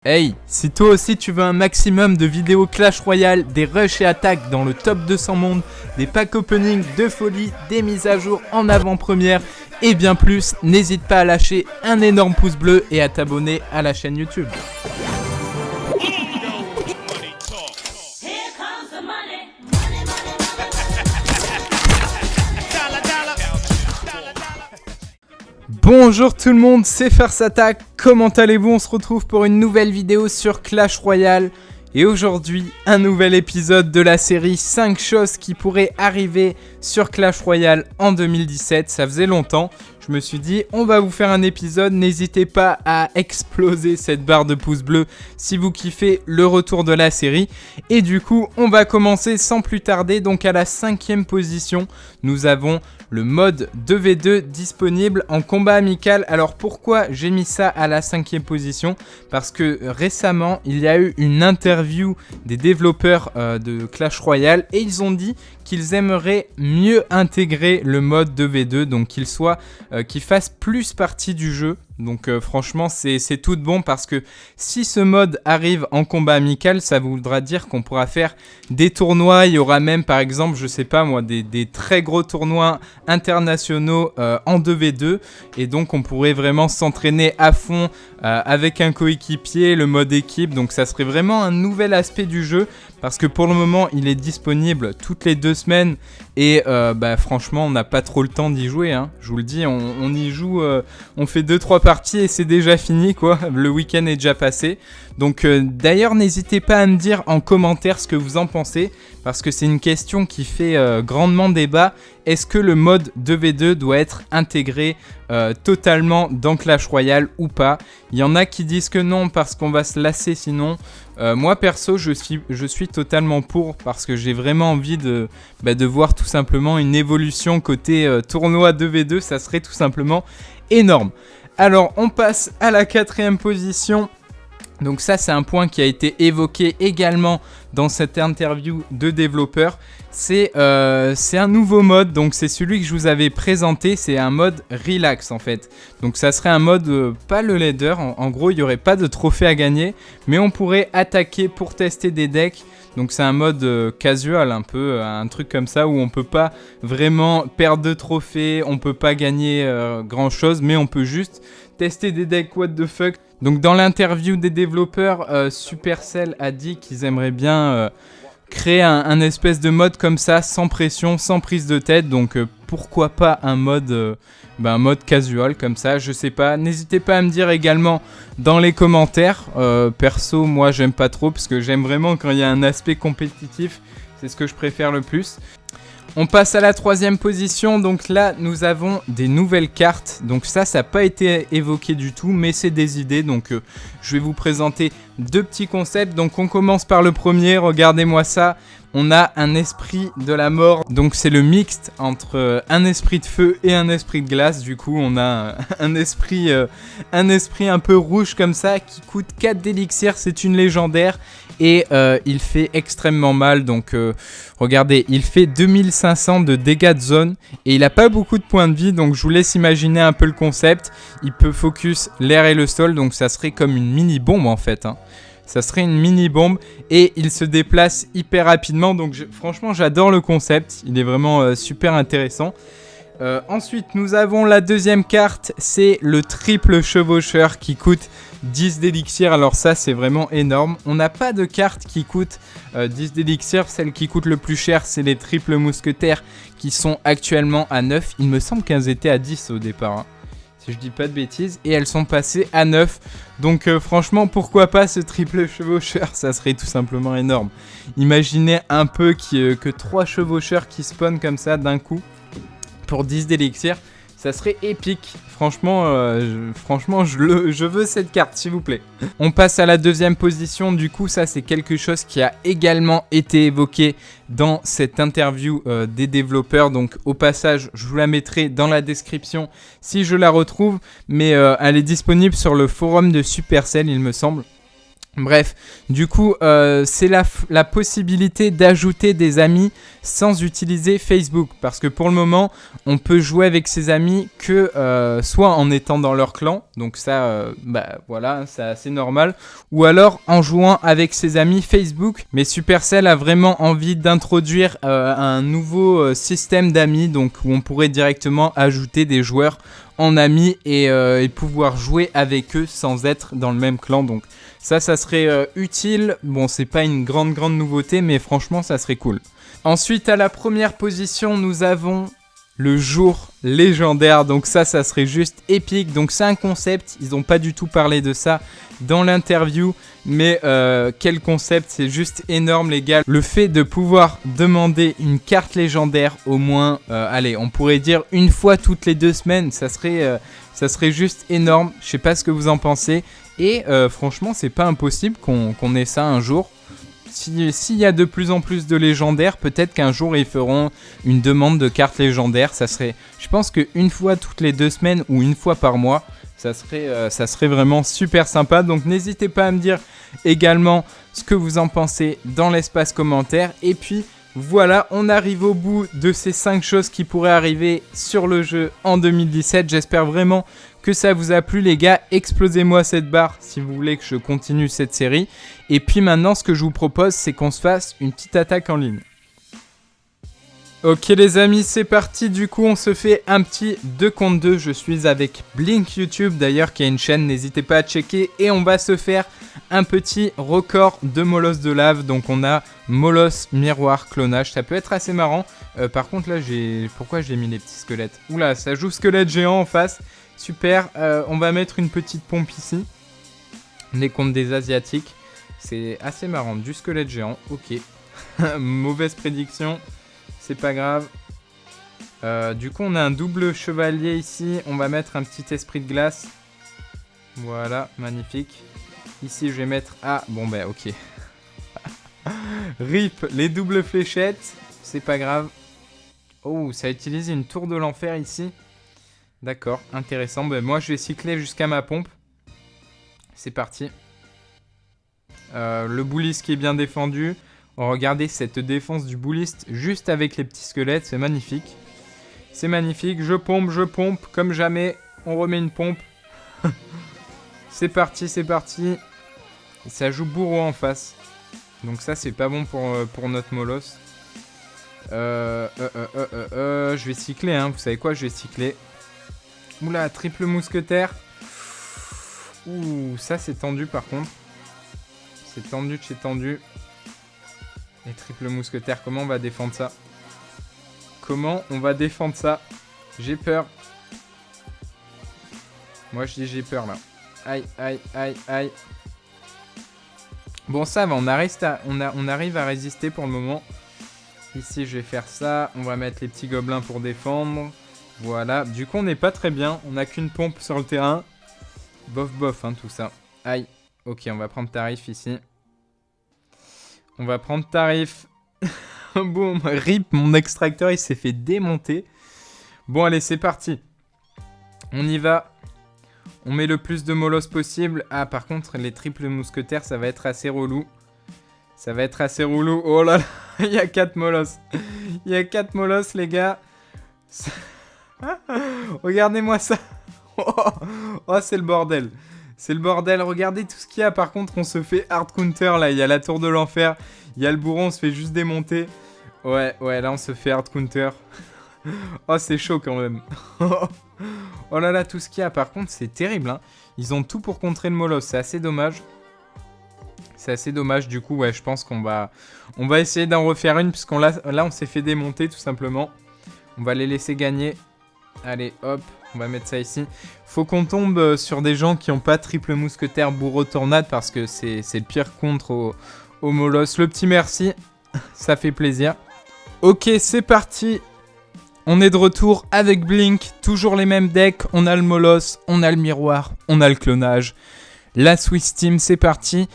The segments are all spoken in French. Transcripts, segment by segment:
Hey, si toi aussi tu veux un maximum de vidéos Clash Royale, des rushs et attaques dans le top 200 monde, des packs opening de folie, des mises à jour en avant-première et bien plus, n'hésite pas à lâcher un énorme pouce bleu et à t'abonner à la chaîne YouTube. Bonjour tout le monde, c'est Farsattack, comment allez-vous? On se retrouve pour une nouvelle vidéo sur Clash Royale. Et aujourd'hui, un nouvel épisode de la série 5 choses qui pourraient arriver sur Clash Royale en 2017. Ça faisait longtemps, je me suis dit on va vous faire un épisode. N'hésitez pas à exploser cette barre de pouces bleus si vous kiffez le retour de la série. Et du coup, on va commencer sans plus tarder. Donc à la 5e position, nous avons le mode 2v2 disponible en combat amical. Alors pourquoi j'ai mis ça à la 5e position? Parce que récemment, il y a eu une interview des développeurs de Clash Royale et ils ont dit qu'ils aimeraient mieux intégrer le mode 2v2, donc qu'il fasse plus partie du jeu. Donc franchement c'est tout de bon, parce que si ce mode arrive en combat amical, ça voudra dire qu'on pourra faire des tournois. Il y aura même par exemple, je sais pas moi, des très gros tournois internationaux en 2v2, et donc on pourrait vraiment s'entraîner à fond avec un coéquipier, le mode équipe. Donc ça serait vraiment un nouvel aspect du jeu, parce que pour le moment il est disponible toutes les 2 semaines et franchement on n'a pas trop le temps d'y jouer, hein. Je vous le dis, on y joue, on fait 2-3 parties et c'est déjà fini quoi, le week-end est déjà passé. Donc d'ailleurs n'hésitez pas à me dire en commentaire ce que vous en pensez, parce que c'est une question qui fait grandement débat. Est-ce que le mode 2v2 doit être intégré totalement dans Clash Royale ou pas? Il y en a qui disent que non parce qu'on va se lasser sinon. Moi perso je suis totalement pour, parce que j'ai vraiment envie de voir tout simplement une évolution côté tournoi 2v2, ça serait tout simplement énorme. Alors on passe à la 4e position. Donc ça c'est un point qui a été évoqué également dans cette interview de développeurs. C'est un nouveau mode, donc c'est celui que je vous avais présenté, c'est un mode relax en fait. Donc ça serait un mode pas le leader, en gros il n'y aurait pas de trophée à gagner, mais on pourrait attaquer pour tester des decks. Donc c'est un mode casual, un peu, un truc comme ça, où on peut pas vraiment perdre de trophées, on peut pas gagner grand chose, mais on peut juste tester des decks what the fuck. Donc dans l'interview des développeurs, Supercell a dit qu'ils aimeraient bien créer un espèce de mode comme ça, sans pression, sans prise de tête. Donc pourquoi pas un mode casual comme ça, je sais pas. N'hésitez pas à me dire également dans les commentaires. Perso, moi j'aime pas trop, parce que j'aime vraiment quand il y a un aspect compétitif, c'est ce que je préfère le plus. On passe à la 3e position, donc là nous avons des nouvelles cartes. Donc ça n'a pas été évoqué du tout, mais c'est des idées. Donc je vais vous présenter 2 petits concepts. Donc on commence par le premier, regardez-moi ça. On a un esprit de la mort, donc c'est le mixte entre un esprit de feu et un esprit de glace. Du coup on a un esprit un peu rouge comme ça, qui coûte 4 d'élixir, c'est une légendaire. Et il fait extrêmement mal, donc regardez, il fait 2500 de dégâts de zone et il a pas beaucoup de points de vie, donc je vous laisse imaginer un peu le concept. Il peut focus l'air et le sol, donc ça serait comme une mini bombe en fait, hein. Ça serait une mini bombe et il se déplace hyper rapidement, donc franchement j'adore le concept, il est vraiment super intéressant. Ensuite nous avons la 2e carte, c'est le triple chevaucheur qui coûte 10 d'élixir. Alors ça c'est vraiment énorme. On n'a pas de carte qui coûte 10 d'élixir. Celle qui coûte le plus cher c'est les triples mousquetaires, qui sont actuellement à 9. Il me semble qu'elles étaient à 10 au départ, hein, si je dis pas de bêtises, et elles sont passées à 9. Donc franchement pourquoi pas ce triple chevaucheur, ça serait tout simplement énorme. Imaginez un peu que 3 chevaucheurs qui spawnent comme ça d'un coup pour 10 d'élixir, ça serait épique. Franchement, je veux cette carte, s'il vous plaît. On passe à la 2e position. Du coup, ça, c'est quelque chose qui a également été évoqué dans cette interview des développeurs. Donc, au passage, je vous la mettrai dans la description si je la retrouve. Mais elle est disponible sur le forum de Supercell, il me semble. Bref, du coup, c'est la possibilité d'ajouter des amis sans utiliser Facebook. Parce que pour le moment, on peut jouer avec ses amis que soit en étant dans leur clan, donc ça, voilà, c'est assez normal, ou alors en jouant avec ses amis Facebook. Mais Supercell a vraiment envie d'introduire un nouveau système d'amis, donc où on pourrait directement ajouter des joueurs en amis et pouvoir jouer avec eux sans être dans le même clan. Donc ça serait utile. Bon, c'est pas une grande nouveauté, mais franchement, ça serait cool. Ensuite, à la première position, nous avons le jour légendaire. Donc ça serait juste épique. Donc c'est un concept. Ils n'ont pas du tout parlé de ça dans l'interview. Mais quel concept, c'est juste énorme, les gars. Le fait de pouvoir demander une carte légendaire au moins, allez, on pourrait dire une fois toutes les 2 semaines, ça serait juste énorme. Je sais pas ce que vous en pensez. Et franchement, c'est pas impossible qu'on ait ça un jour. S'il y a de plus en plus de légendaires, peut-être qu'un jour ils feront une demande de carte légendaire. Ça serait, je pense qu'une fois toutes les 2 semaines ou une fois par mois, ça serait vraiment super sympa. Donc n'hésitez pas à me dire également ce que vous en pensez dans l'espace commentaire. Et puis voilà, on arrive au bout de ces 5 choses qui pourraient arriver sur le jeu en 2017. J'espère vraiment que ça vous a plu, les gars. Explosez-moi cette barre si vous voulez que je continue cette série. Et puis maintenant, ce que je vous propose, c'est qu'on se fasse une petite attaque en ligne. Ok les amis, c'est parti. Du coup, on se fait un petit 2 contre 2. Je suis avec Blink YouTube, d'ailleurs, qui a une chaîne. N'hésitez pas à checker. Et on va se faire un petit record de molosse de lave. Donc on a molosse, miroir, clonage. Ça peut être assez marrant. Par contre, là, pourquoi j'ai mis les petits squelettes? Oula, ça joue squelette géant en face. Super, on va mettre une petite pompe ici. Les comptes des asiatiques. C'est assez marrant, du squelette géant, ok. Mauvaise prédiction, c'est pas grave. Du coup, on a un double chevalier ici. On va mettre un petit esprit de glace. Voilà, magnifique. Ici, je vais mettre... Ah, bon ben, ok. RIP, les doubles fléchettes. C'est pas grave. Oh, ça a utilisé une tour de l'enfer ici. D'accord, intéressant. Ben, moi, je vais cycler jusqu'à ma pompe. C'est parti. Le bouliste qui est bien défendu. Oh, regardez cette défense du bouliste juste avec les petits squelettes. C'est magnifique. C'est magnifique. Je pompe comme jamais. On remet une pompe. C'est parti, c'est parti. Ça joue bourreau en face. Donc ça, c'est pas bon pour notre molosse. Je vais cycler, hein. Vous savez quoi, je vais cycler. Oula, triple mousquetaire. Ouh, ça c'est tendu par contre. C'est tendu de chez tendu. Les triple mousquetaires, comment on va défendre ça? Comment on va défendre ça? J'ai peur. Moi je dis j'ai peur là. Aïe, aïe, aïe, aïe. Bon ça va, on arrive à résister pour le moment. Ici je vais faire ça. On va mettre les petits gobelins pour défendre. Voilà, du coup on n'est pas très bien. On n'a qu'une pompe sur le terrain. Bof bof hein, tout ça. Aïe. Ok, on va prendre tarif ici. On va prendre tarif. Boum, rip, mon extracteur il s'est fait démonter. Bon allez, c'est parti. On y va. On met le plus de molosses possible. Ah par contre, les triples mousquetaires, ça va être assez relou. Ça va être assez relou. Oh là là, il y a 4 molosses. Il y a 4 molosses les gars. Regardez-moi ça. Oh, c'est le bordel. C'est le bordel. Regardez tout ce qu'il y a. Par contre, on se fait hard counter là. Il y a la tour de l'enfer. Il y a le bourron. On se fait juste démonter. Ouais, là, on se fait hard counter. Oh, c'est chaud quand même. Oh là là, tout ce qu'il y a. Par contre, c'est terrible. Hein. Ils ont tout pour contrer le molosse. C'est assez dommage. C'est assez dommage. Du coup, ouais, je pense qu'on va essayer d'en refaire une. Puisqu'on là, on s'est fait démonter tout simplement. On va les laisser gagner. Allez, hop. On va mettre ça ici. Faut qu'on tombe sur des gens qui n'ont pas triple mousquetaire bourreau tornade parce que c'est le pire contre au molosse. Le petit merci, ça fait plaisir. Ok, c'est parti. On est de retour avec Blink. Toujours les mêmes decks. On a le molosse, on a le miroir, on a le clonage. La Swiss Team, c'est parti.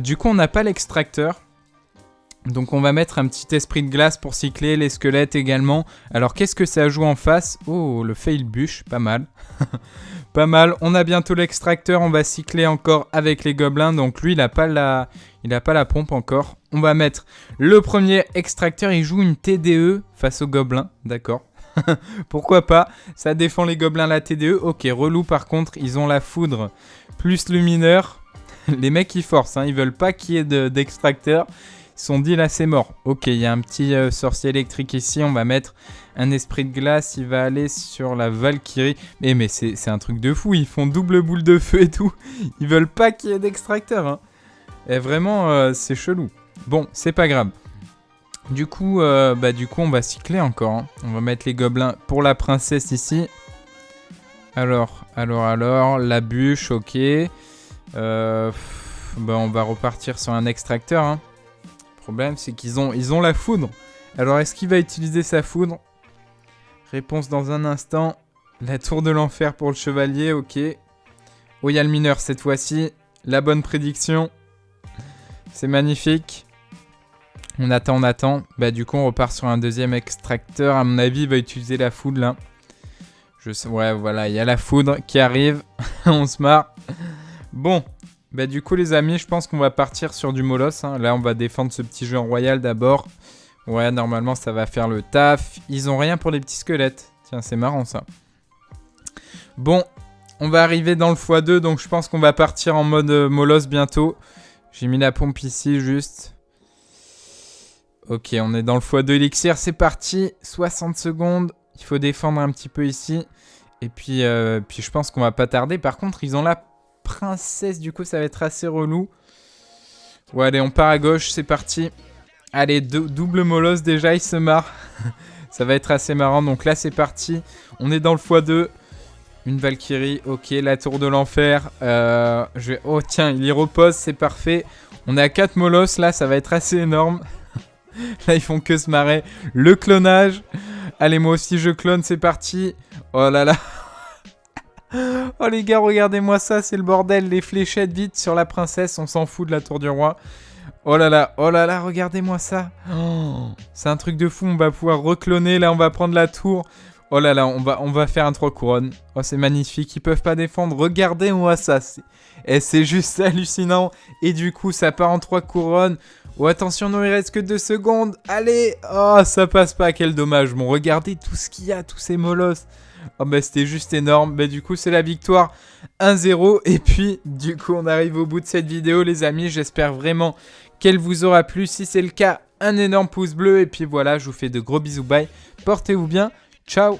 Du coup, on n'a pas l'extracteur. Donc on va mettre un petit esprit de glace pour cycler, les squelettes également. Alors qu'est-ce que ça joue en face? Oh, le fail bûche, pas mal. Pas mal, on a bientôt l'extracteur, on va cycler encore avec les gobelins. Donc lui, il a pas la pompe encore. On va mettre le premier extracteur, il joue une TDE face aux gobelins, d'accord. Pourquoi pas, ça défend les gobelins la TDE. Ok, relou par contre, ils ont la foudre plus le mineur. Les mecs ils forcent, hein, ils veulent pas qu'il y ait d'extracteur. Ils se sont dit là c'est mort. Ok, il y a un petit sorcier électrique ici, on va mettre un esprit de glace, il va aller sur la Valkyrie. Mais c'est un truc de fou, ils font double boule de feu et tout. Ils veulent pas qu'il y ait d'extracteur. Hein. Et vraiment, c'est chelou. Bon, c'est pas grave. Du coup, on va cycler encore. Hein. On va mettre les gobelins pour la princesse ici. Alors, la bûche, ok. On va repartir sur un extracteur. Hein. Le problème, c'est qu'ils ont la foudre. Alors, est-ce qu'il va utiliser sa foudre? Réponse dans un instant. La tour de l'enfer pour le chevalier, ok. Oh, il y a le mineur cette fois-ci. La bonne prédiction. C'est magnifique. On attend. Du coup, on repart sur un deuxième extracteur. À mon avis, il va utiliser la foudre, là. Ouais, voilà, il y a la foudre qui arrive. On se marre. Bon. Du coup, les amis, je pense qu'on va partir sur du Moloss. Hein. Là, on va défendre ce petit jeu en royal d'abord. Ouais, normalement, ça va faire le taf. Ils ont rien pour les petits squelettes. Tiens, c'est marrant, ça. Bon, on va arriver dans le x2. Donc, je pense qu'on va partir en mode Moloss bientôt. J'ai mis la pompe ici, juste. Ok, on est dans le x2 élixir. C'est parti. 60 secondes. Il faut défendre un petit peu ici. Et puis je pense qu'on va pas tarder. Par contre, ils ont la princesse. Du coup, ça va être assez relou. Ouais, allez, on part à gauche. C'est parti. Allez, double Moloss déjà. Il se marre. Ça va être assez marrant. Donc là, c'est parti. On est dans le x2. Une Valkyrie. Ok, la tour de l'enfer. Oh, tiens, il y repose. C'est parfait. On est à 4 Moloss. Là, ça va être assez énorme. Là, ils font que se marrer. Le clonage. Allez, moi aussi, je clone. C'est parti. Oh là là. Oh les gars, regardez-moi ça. C'est le bordel. Les fléchettes vite sur la princesse. On s'en fout de la tour du roi. Oh là là. Regardez-moi ça. Oh, c'est un truc de fou. On va pouvoir recloner. Là, on va prendre la tour. Oh là là, on va faire un 3 couronnes. Oh, c'est magnifique. Ils peuvent pas défendre. Regardez-moi ça. C'est juste hallucinant. Et du coup, ça part en 3 couronnes. Oh, attention, non, il reste que 2 secondes. Allez. Oh, ça passe pas. Quel dommage. Bon, regardez tout ce qu'il y a. Tous ces Moloss. Oh, c'était juste énorme. Du coup, c'est la victoire 1-0. Et puis, du coup, on arrive au bout de cette vidéo, les amis. J'espère vraiment qu'elle vous aura plu. Si c'est le cas, un énorme pouce bleu. Et puis voilà, je vous fais de gros bisous. Bye. Portez-vous bien. Ciao.